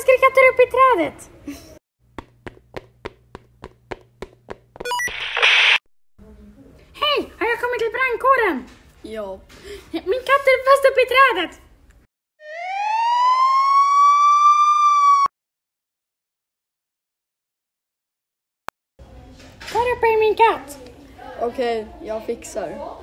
ska katter upp i trädet. Hej, har jag kommit till brandkåren? Ja. Min katt är fast uppe i trädet. Där uppe är min katt. Okej, jag fixar.